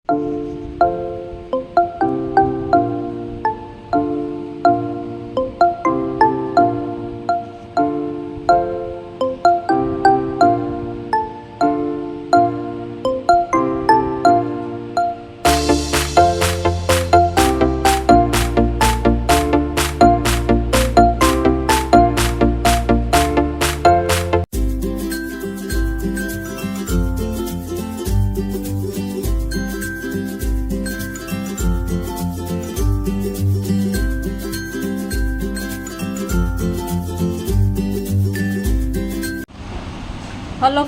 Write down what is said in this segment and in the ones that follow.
Hello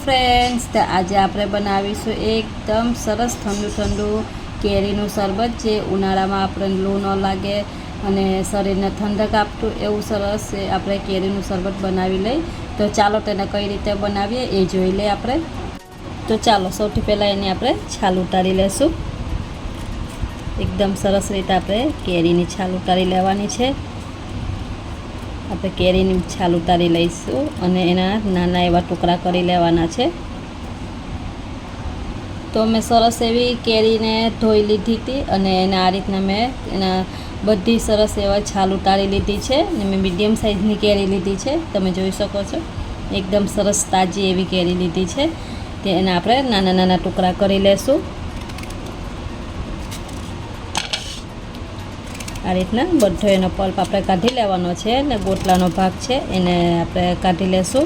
friends, तो आज આપણે બનાવીશું એકદમ સરસ ઠંડુ ઠંડુ કેરીનું શરબત જે ઉનાળામાં આપણે લૂ ન લાગે અને શરીરને ઠંડક આપતું એવું સરસ આપણે કેરીનું શરબત બનાવી લઈ। તો ચાલો તેને કઈ રીતે બનાવીએ એ જોઈ લઈએ આપણે। તો ચાલો સૌથી પહેલાં એની આપણે છાલ ઉતારી લેશું। એકદમ સરસ રીતે આપણે કેરીની છાલ ઉતારી લેવાની છે। આપણે કેરીની છાલ ઉતારી લઈશું અને એના નાના એવા ટુકડા કરી લેવાના છે। તો મેં સરસ એવી કેરીને ધોઈ લીધી હતી અને એને આ રીતના મેં એના બધી સરસ એવા છાલ ઉતારી લીધી છે અને મેં મીડિયમ સાઇઝની કેરી લીધી છે, તમે જોઈ શકો છો। એકદમ સરસ તાજી એવી કેરી લીધી છે, તે એને આપણે નાના નાના ટુકડા કરી લેશું। આ રીતના બધો એનો પલ્પ આપણે કાઢી લેવાનો છે અને ગોટલાનો ભાગ છે એને આપણે કાઢી લેશું।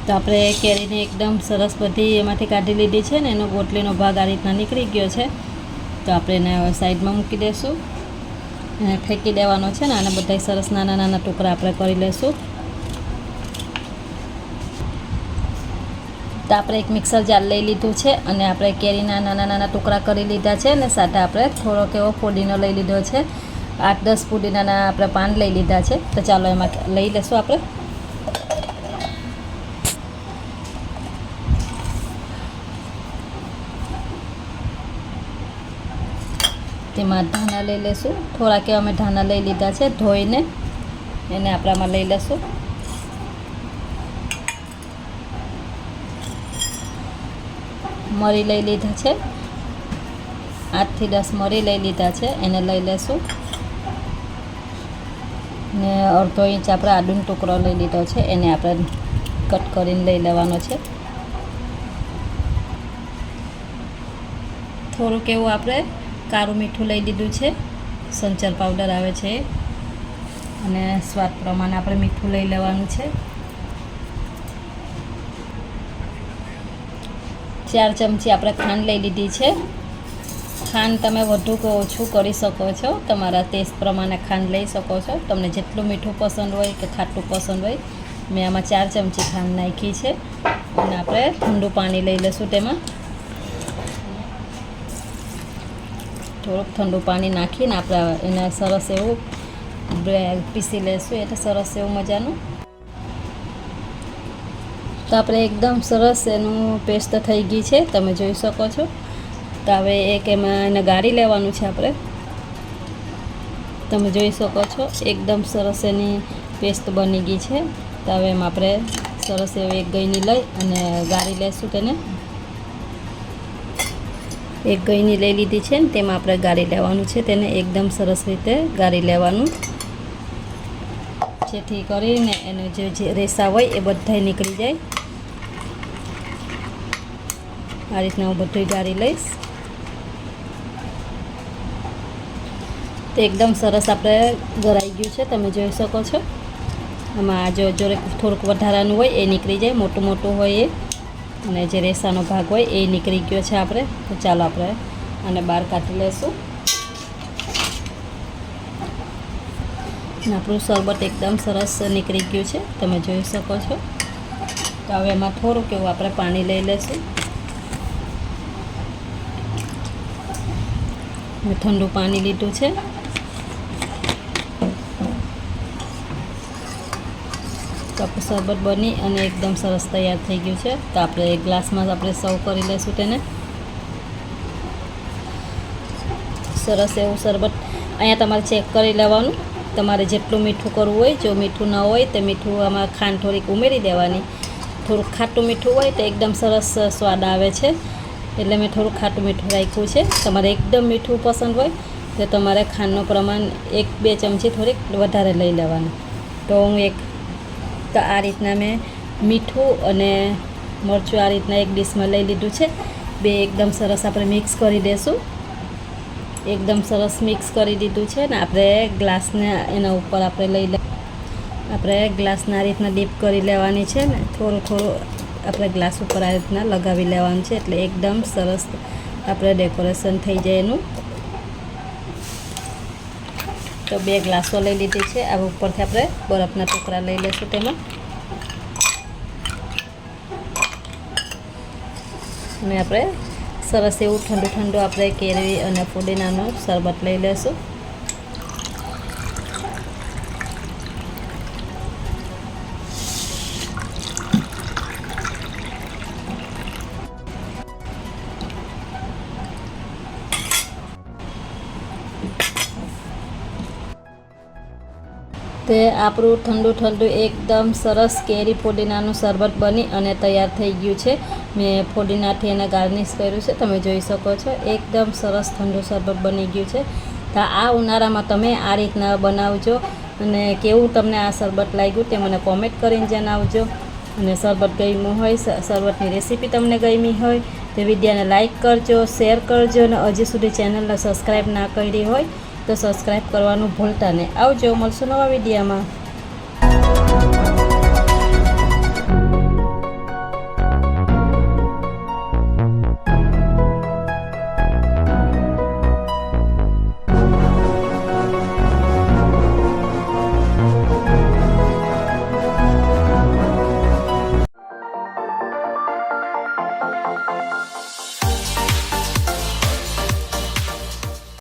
તો આપણે કેરીને એકદમ સરસ બધી એમાંથી કાઢી લીધી છે ને એનો ગોટલીનો ભાગ આ રીતના નીકળી ગયો છે। તો આપણે એને સાઈડમાં મૂકી દઈશું અને ફેંકી દેવાનો છે ને આને બધા સરસ નાના નાના ટુકડા આપણે કરી લેશું। તો આપણે એક મિક્સર જાર લઈ લીધું છે અને આપણે કેરીના નાના નાના ટુકડા કરી લીધા છે અને સાથે આપણે થોડોક એવો ફુદીનો લઈ લીધો છે, 8-10 ફુદીનાના આપણે પાન લઈ લીધા છે। તો ચાલો એમાં લઈ લેશું આપણે। તેમાં ધાણા લઈ લેશું, થોડાક એવા અમે ધાણા લઈ લીધા છે ધોઈને, એને આપણામાં લઈ લેશું। મરી લઈ લીધા છે, 8 થી 10 મરી લઈ લીધા છે, એને લઈ લેશું। ને અડધો ઇંચ આપણે આદુનો ટુકડો લઈ લીધો છે, એને આપણે કટ કરીને લઈ લેવાનો છે। થોડુંક એવું આપણે કાળું મીઠું લઈ લીધું છે, સંચર પાવડર આવે છે, અને સ્વાદ પ્રમાણે આપણે મીઠું લઈ લેવાનું છે। 4 ચમચી આપણે ખાંડ લઈ લીધી છે। ખાંડ તમે વધુ કે ઓછું કરી શકો છો, તમારા ટેસ્ટ પ્રમાણે ખાંડ લઈ શકો છો, તમને જેટલું મીઠું પસંદ હોય કે ખાટું પસંદ હોય। મેં આમાં 4 ચમચી ખાંડ નાખી છે અને આપણે ઠંડુ પાણી લઈ લઈશું। તેમાં થોડુંક ઠંડુ પાણી નાખીને આપણે એને સરસ એવું પીસી લઈશું, એટલે સરસ એવું મજાનું। તો આપણે એકદમ સરસ એનું પેસ્ટ થઈ ગઈ છે, તમે જોઈ શકો છો। તો હવે એક એમાં એને ગાળી લેવાનું છે આપણે, તમે જોઈ શકો છો એકદમ સરસ એની પેસ્ટ બની ગઈ છે। તો હવે એમાં આપણે સરસ એવી એક ગળણી લઈ અને ગાળી લઈશું તેને। એક ગળણી લઈ લીધી છે ને તેમાં આપણે ગાળી લેવાનું છે તેને, એકદમ સરસ રીતે ગાળી લેવાનું, જેથી કરીને એનો જે રેસા હોય એ બધા નીકળી જાય। આ રીતના હું બધું ગાળી લઈશ। તો એકદમ સરસ આપણે ગળાઈ ગયું છે, તમે જોઈ શકો છો। આમાં જો થોડુંક વધારાનું હોય એ નીકળી જાય, મોટું મોટું હોય એ, અને જે રેસાનો ભાગ હોય એ નીકળી ગયો છે આપણે। તો ચાલો આપણે આને બહાર કાઢી લઈશું। આપણું શરબત એકદમ સરસ નીકળી ગયું છે, તમે જોઈ શકો છો। તો હવે એમાં થોડુંક એવું આપણે પાણી લઈ લઈશું। મેં ઠંડુ પાણી લીધું છે, તો આપણું શરબત બની અને એકદમ સરસ તૈયાર થઈ ગયું છે। તો આપણે એક ગ્લાસમાં આપણે સર્વ કરી લઈશું તેને। સરસ એવું શરબત અહીંયા તમારે ચેક કરી લેવાનું, તમારે જેટલું મીઠું કરવું હોય, જો મીઠું ન હોય તો મીઠું આમાં ખાંડ થોડીક ઉમેરી દેવાની, થોડુંક ખાટું મીઠું હોય તો એકદમ સરસ સ્વાદ આવે છે, એટલે મેં થોડું ખાટું મીઠું રાખ્યું છે. તમારે એકદમ મીઠું પસંદ હોય તો તમારે ખાંડનું પ્રમાણ 1-2 ચમચી થોડીક વધારે લઈ લેવાનું. તો હું તો આ રીતના મેં મીઠું અને મરચું આ રીતના એક ડીશમાં લઈ લીધું છે. બે એકદમ સરસ આપણે મિક્સ કરી દઈશું. એકદમ સરસ મિક્સ કરી દીધું છે ને આપણે ગ્લાસને એના ઉપર આપણે ગ્લાસને આ રીતના ડીપ કરી લેવાની છે ને થોડું આપણે ગ્લાસ ઉપર આ રીતના લગાવી લેવાનું છે, એટલે એકદમ સરસ આપણે ડેકોરેશન થઈ જાય એનું. તો 2 ગ્લાસો લઈ લીધી છે. આ ઉપરથી આપણે બરફના ટુકડા લઈ લઈશું તેમાં, અને આપણે સરસ એવું ઠંડુ આપણે કેરી અને ફુદીનાનું શરબત લઈ લઈશું. તે આપણું ઠંડુ એકદમ સરસ કેરી ફુદીનાનું શરબત બની અને તૈયાર થઈ ગયું છે. મેં ફુદીનાથી એને ગાર્નિશ કર્યું છે, તમે જોઈ શકો છો. એકદમ સરસ ઠંડુ શરબત બની ગયું છે. તો આ ઉનાળામાં તમે આ રીતના બનાવજો અને કેવું તમને આ શરબત લાગ્યું તે મને કોમેન્ટ કરીને જણાવજો. અને શરબત ગમ્યું હોય, શરબતની રેસીપી તમને ગમી હોય તો વિડીયોને લાઇક કરજો, શેર કરજો, અને હજી સુધી ચેનલને સબસ્ક્રાઈબ ના કરી હોય તો સબસ્ક્રાઈબ કરવાનું ભૂલતા નહીં. આવજો, મળશું નવા વિડીયોમાં.